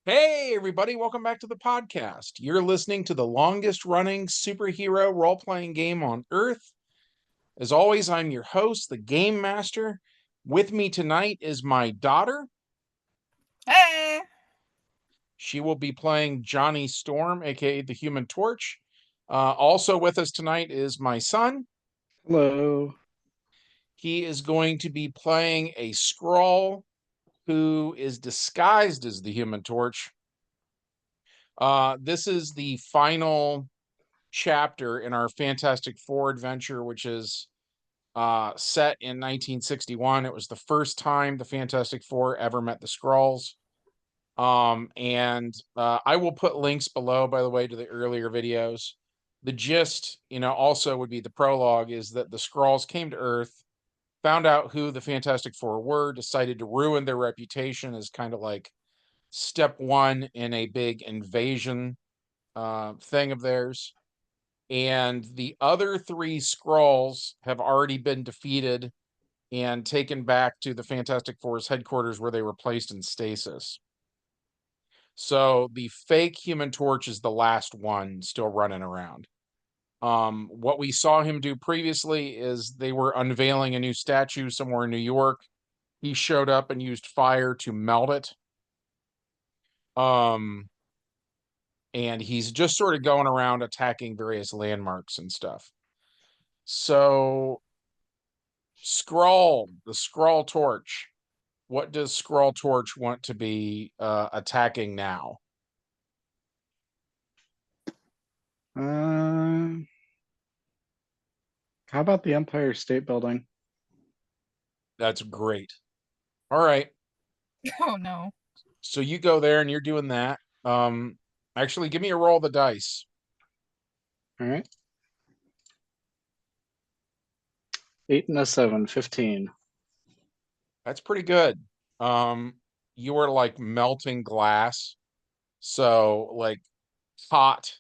Hey, everybody, welcome back to the podcast. You're listening to the longest running superhero role playing game on Earth. As always, I'm your host, the Game Master. With me tonight is my daughter. Hey! She will be playing Johnny Storm, aka the Human Torch. Also with us tonight is my son. Hello. He is going to be playing a Skrull who is disguised as the Human Torch. This is the final chapter in our Fantastic Four adventure, which is set in 1961. It was the first time the Fantastic Four ever met the Skrulls. And I will put links below, by the way, to the earlier videos. The gist, also would be the prologue is that the Skrulls came to Earth, found out who the Fantastic Four were, decided to ruin their reputation as kind of like step one in a big invasion thing of theirs. And the other three Skrulls have already been defeated and taken back to the Fantastic Four's headquarters where they were placed in stasis. So the fake Human Torch is the last one still running around. What we saw him do previously is they were unveiling a new statue somewhere in New York. He showed up and used fire to melt it. And he's just sort of going around attacking various landmarks and stuff. So Skrull, the Skrull Torch. What does Skrull Torch want to be attacking now? How about the Empire State Building? That's great. All right. Oh no. So you go there and you're doing that. Actually, give me a roll of the dice. All right. 8 and a 7, 15. That's pretty good. You are like melting glass. So like hot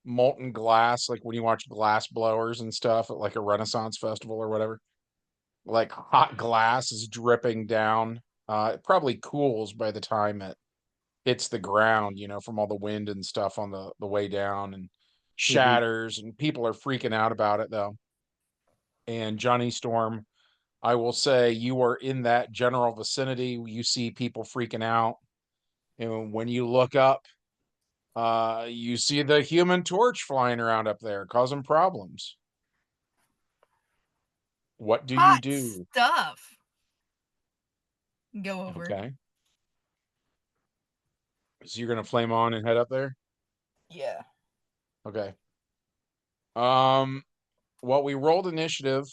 molten glass, like when you watch glass blowers and stuff at like a Renaissance festival or whatever. Like hot glass is dripping down. It probably cools by the time it hits the ground, from all the wind and stuff on the way down and shatters, and people are freaking out about it though. And Johnny Storm, I will say you are in that general vicinity. You see people freaking out. And when you look up, you see the Human Torch flying around up there, causing problems. What do you Hot do? stuff. Go over. Okay. So you're gonna flame on and head up there? Yeah. Okay. Well, we rolled initiative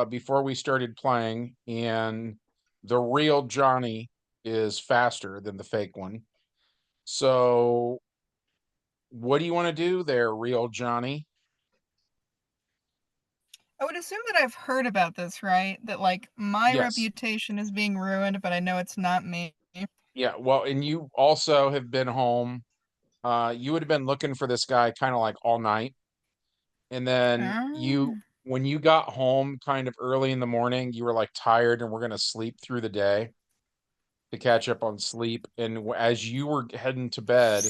before we started playing, and the real Johnny is faster than the fake one. So, what do you want to do there, real Johnny? I would assume that I've heard about this, right? That like my Yes. reputation is being ruined, but I know it's not me. Yeah. Well, and you also have been home. You would have been looking for this guy kind of like all night. And then Oh. when you got home kind of early in the morning, you were like tired and we're going to sleep through the day to catch up on sleep. And as you were heading to bed,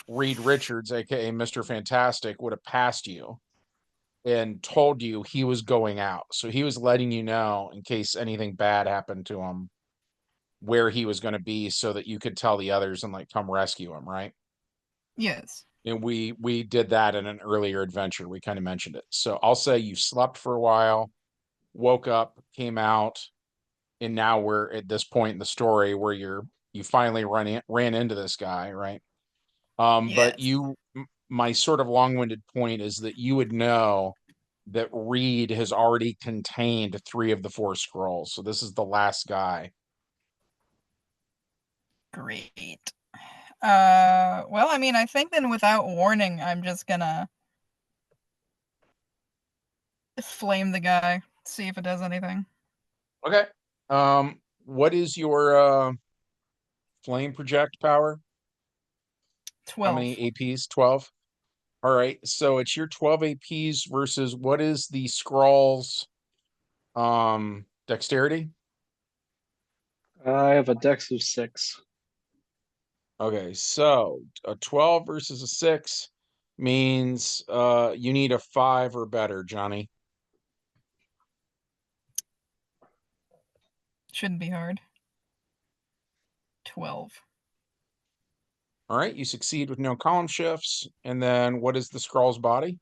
Reed Richards, aka Mr. Fantastic, would have passed you and told you he was going out. So he was letting you know in case anything bad happened to him where he was going to be so that you could tell the others and like come rescue him, right? Yes. And we did that in an earlier adventure. We kind of mentioned it. So I'll say you slept for a while, woke up, came out, and now we're at this point in the story where you finally ran into this guy, right? But Yes. my sort of long-winded point is that you would know that Reed has already contained three of the four Skrulls. So this is the last guy. Great. Well, I mean, I think then without warning, I'm just gonna flame the guy, see if it does anything. Okay. What is your flame project power? How 12. many APs? 12. All right. So it's your 12 APs versus what is the Skrull's dexterity? I have a dex of 6. Okay, so a 12 versus a 6 means you need a 5 or better, Johnny. Shouldn't be hard. 12. All right, you succeed with no column shifts. And then what is the Skrull's body?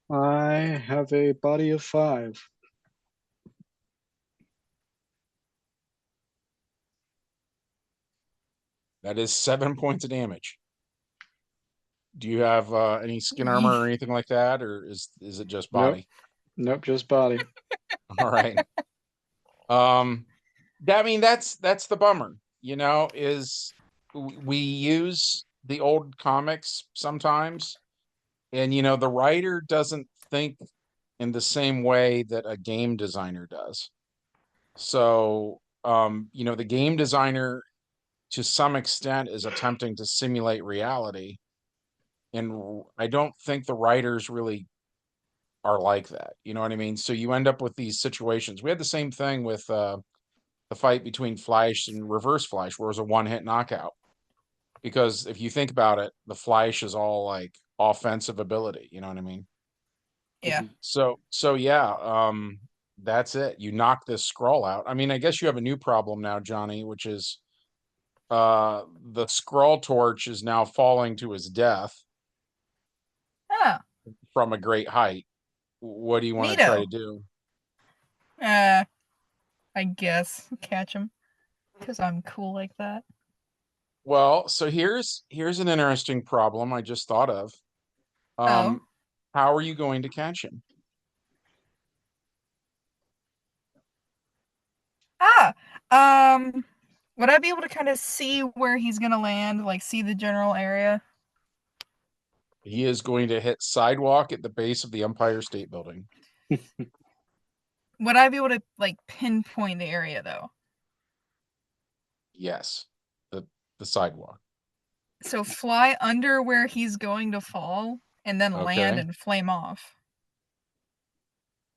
I have a body of 5. That is 7 points of damage. Do you have any skin armor or anything like that, or is it just body? Nope, just body. All right. I mean that's the bummer, is we use the old comics sometimes, and the writer doesn't think in the same way that a game designer does. So, the game designer to some extent is attempting to simulate reality, and I don't think the writers really are like that. You know what I mean? So you end up with these situations. We had the same thing with the fight between Flash and Reverse Flash, where it was a one-hit knockout. Because if you think about it, the Flash is all like offensive ability. You know what I mean? Yeah. So yeah, that's it. You knock this Skrull out. I mean, I guess you have a new problem now, Johnny, which is the Skrull torch is now falling to his death Oh, from a great height. What do you want to try to neato. do? I guess catch him because I'm cool like that. Well, so here's an interesting problem I just thought of. Oh. How are you going to catch him? Would I be able to kind of see where he's gonna land, like see the general area? He is going to hit sidewalk at the base of the Empire State Building. Would I be able to like pinpoint the area though? Yes, the sidewalk. So fly under where he's going to fall and then land Okay. and flame off.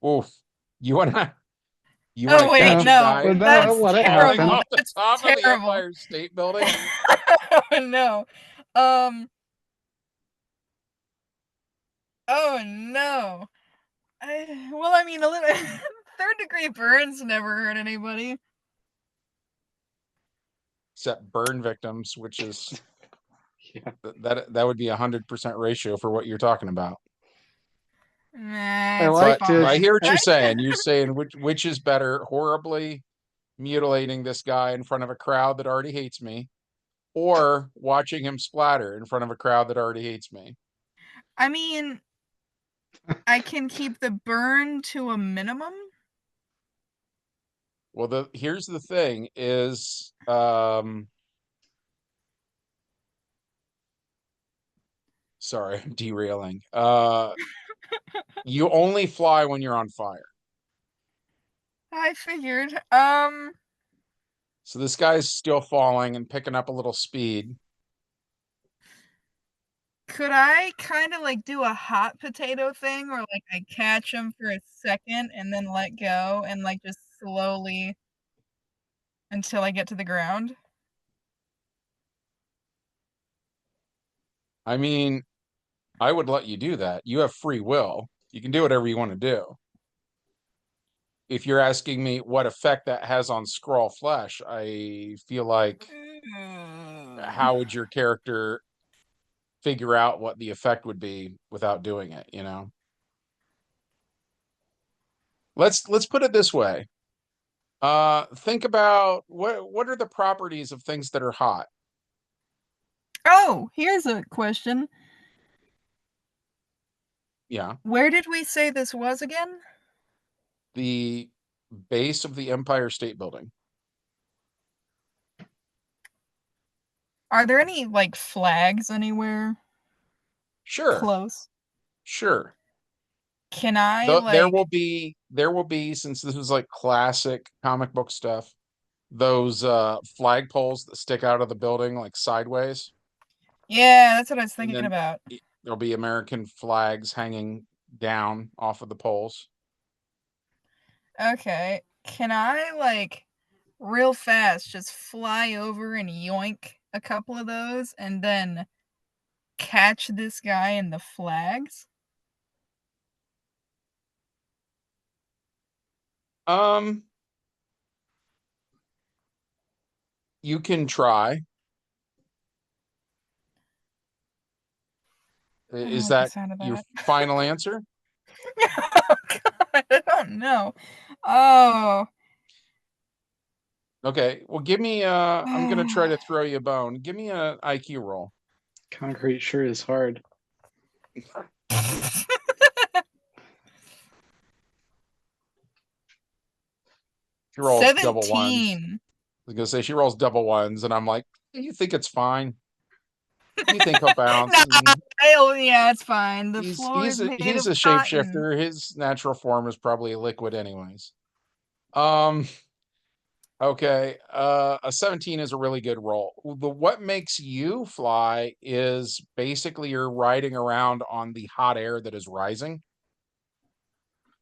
Oof. You wanna you wanna Oh wait, catch a no, guy Well, no, that's let it falling happen. terrible. off the That's top of the terrible. Empire State Building? Oh no. Oh no. Well, I mean, a little third-degree burns never hurt anybody. Except burn victims, which is Yeah. that would be 100% ratio for what you're talking about. Nah, I it's like But to- I fine. hear what you're saying. You're saying which is better, horribly mutilating this guy in front of a crowd that already hates me, or watching him splatter in front of a crowd that already hates me. I mean, I can keep the burn to a minimum. Well, here's the thing is sorry, I'm derailing. You only fly when you're on fire. I figured. So this guy's still falling and picking up a little speed. Could I kind of like do a hot potato thing where like I catch him for a second and then let go and like just slowly until I get to the ground? I mean, I would let you do that. You have free will. You can do whatever you want to do. If you're asking me what effect that has on Skrull flesh, I feel like how would your character figure out what the effect would be without doing it, Let's put it this way. Think about what are the properties of things that are hot? Oh, here's a question. Yeah. Where did we say this was again? The base of the Empire State Building. Are there any like flags anywhere Sure. close? Sure. Can I There like will be, since this is like classic comic book stuff, those flagpoles that stick out of the building like sideways, Yeah, that's what I was and thinking then about. there'll be American flags hanging down off of the poles. Okay. Can I like real fast just fly over and yoink a couple of those and then catch this guy in the flags? You can try. I don't Is like the that sound of your that. final answer? Oh god, I don't know. Oh. Okay, well, give me I'm gonna try to throw you a bone. Give me a IQ roll. Concrete sure is hard. She rolls double ones. 17. I was gonna say she rolls double ones, and I'm like, you think it's fine? You think he'll No, bounce? And yeah, it's fine. The he's floor he's is a made he's of a cotton. shapeshifter. His natural form is probably a liquid, anyways. Um. Okay. A 17 is a really good roll. What makes you fly is basically you're riding around on the hot air that is rising.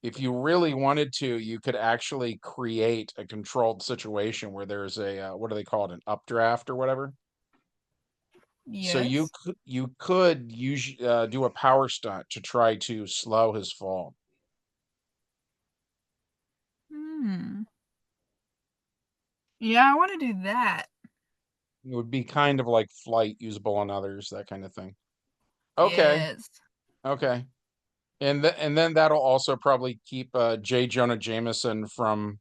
If you really wanted to, you could actually create a controlled situation where there's a what do they call it, an updraft or whatever. So Yes. you could use do a power stunt to try to slow his fall. Hmm. Yeah, I wanna do that. It would be kind of like flight usable on others, that kind of thing. Okay, Yes. okay, and then that'll also probably keep J. Jonah Jameson from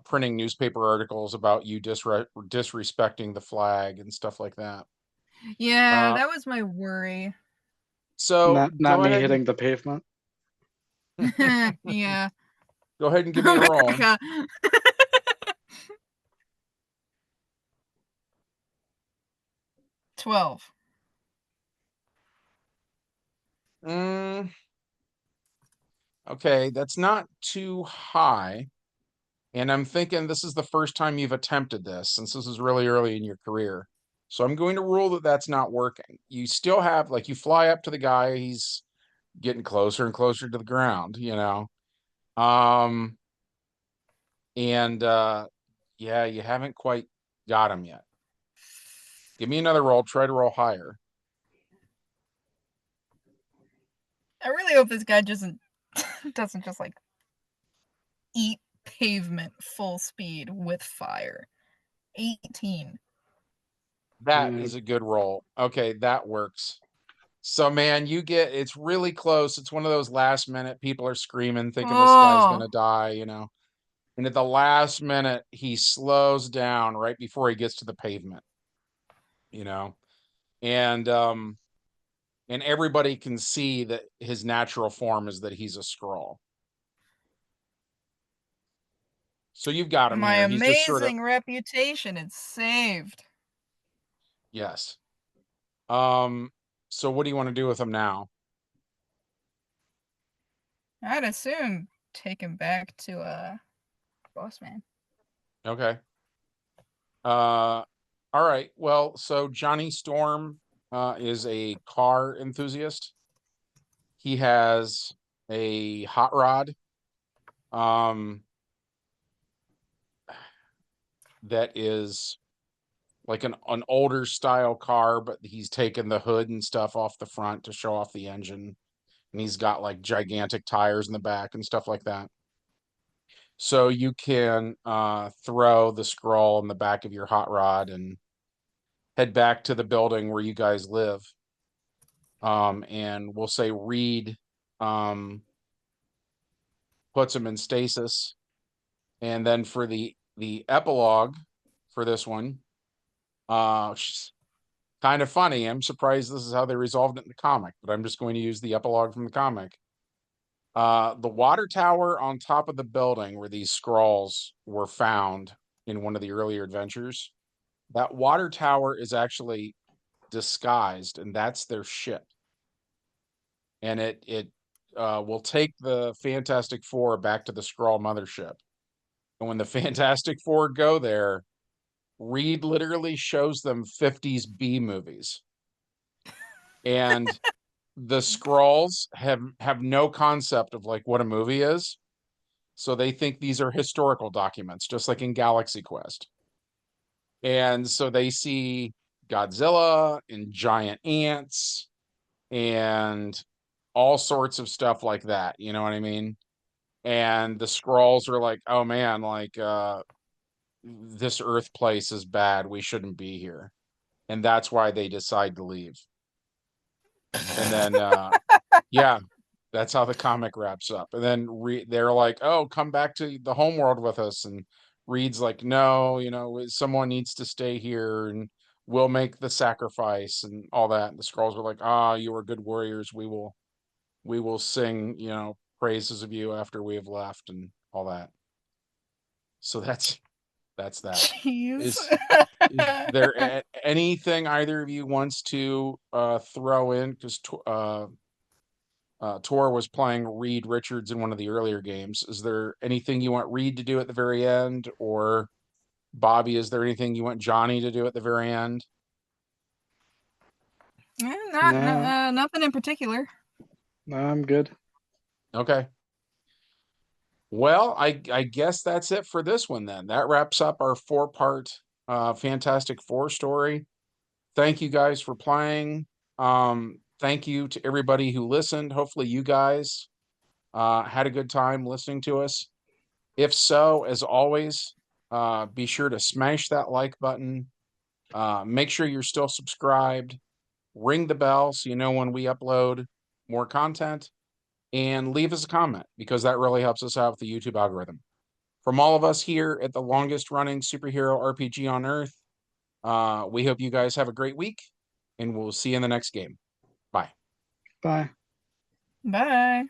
printing newspaper articles about you disrespecting the flag and stuff like that. Yeah, Uh, that was my worry. so Not go me ahead and hitting the pavement. Yeah. go ahead and give me a roll. America. 12. Mm, okay, that's not too high. And I'm thinking this is the first time you've attempted this since this is really early in your career. So I'm going to rule that that's not working. You still have, like, you fly up to the guy, he's getting closer and closer to the ground, you know. Um, and yeah, you haven't quite got him yet. Give me another roll, try to roll higher. I really hope this guy doesn't just, like, eat pavement full speed with fire. 18. That Uh, is a good roll. Okay, that works. So man, it's really close. It's one of those last minute people are screaming, thinking this guy's Oh. gonna die, you know. And at the last minute, he slows down right before he gets to the pavement, you know. And and everybody can see that his natural form is that he's a Skrull. So you've got him My here. He's just sort of, amazing reputation is saved. yes. Um, so what do you want to do with him now? I'd assume take him back to, Boss Man. Okay. Uh all right. Well, so Johnny Storm is a car enthusiast. He has a hot rod um that is like an older style car, but he's taken the hood and stuff off the front to show off the engine. And he's got like gigantic tires in the back and stuff like that. So you can throw the scroll in the back of your hot rod and head back to the building where you guys live. And we'll say Reed um, puts him in stasis. And then for the epilogue for this one, kind of funny. I'm surprised this is how they resolved it in the comic, but I'm just going to use the epilogue from the comic. The water tower on top of the building where these scrolls were found in one of the earlier adventures, that water tower is actually disguised, and that's their ship. And it will take the Fantastic Four back to the Skrull mothership. And when the Fantastic Four go there, Reed literally shows them 50s B movies. And the Skrulls have no concept of like what a movie is. So they think these are historical documents, just like in Galaxy Quest. And so they see Godzilla and giant ants and all sorts of stuff like that. You know what I mean? And the Skrulls are like, oh man, like this Earth place is bad. We shouldn't be here. And that's why they decide to leave. And then yeah, that's how the comic wraps up. And then they're like, "Oh, come back to the homeworld with us." And Reed's like, "No, you know, someone needs to stay here, and we'll make the sacrifice and all that." And the Skrulls are like, "Ah, you are good warriors. We will sing, you know, praises of you after we have left and all that." So that's that. Jeez. Is there anything either of you wants to throw in? Because Tor was playing Reed Richards in one of the earlier games. Is there anything you want Reed to do at the very end? Or Bobby, is there anything you want Johnny to do at the very end? Nothing in particular. No, I'm good. Okay. Well, I guess that's it for this one then. That wraps up our 4-part Fantastic Four story. Thank you guys for playing. Thank you to everybody who listened. Hopefully you guys had a good time listening to us. If so, as always, be sure to smash that like button. Make sure you're still subscribed. Ring the bell so you know when we upload more content. And leave us a comment because that really helps us out with the YouTube algorithm. From all of us here at the longest running superhero RPG on Earth, we hope you guys have a great week, and we'll see you in the next game. Bye. Bye. Bye.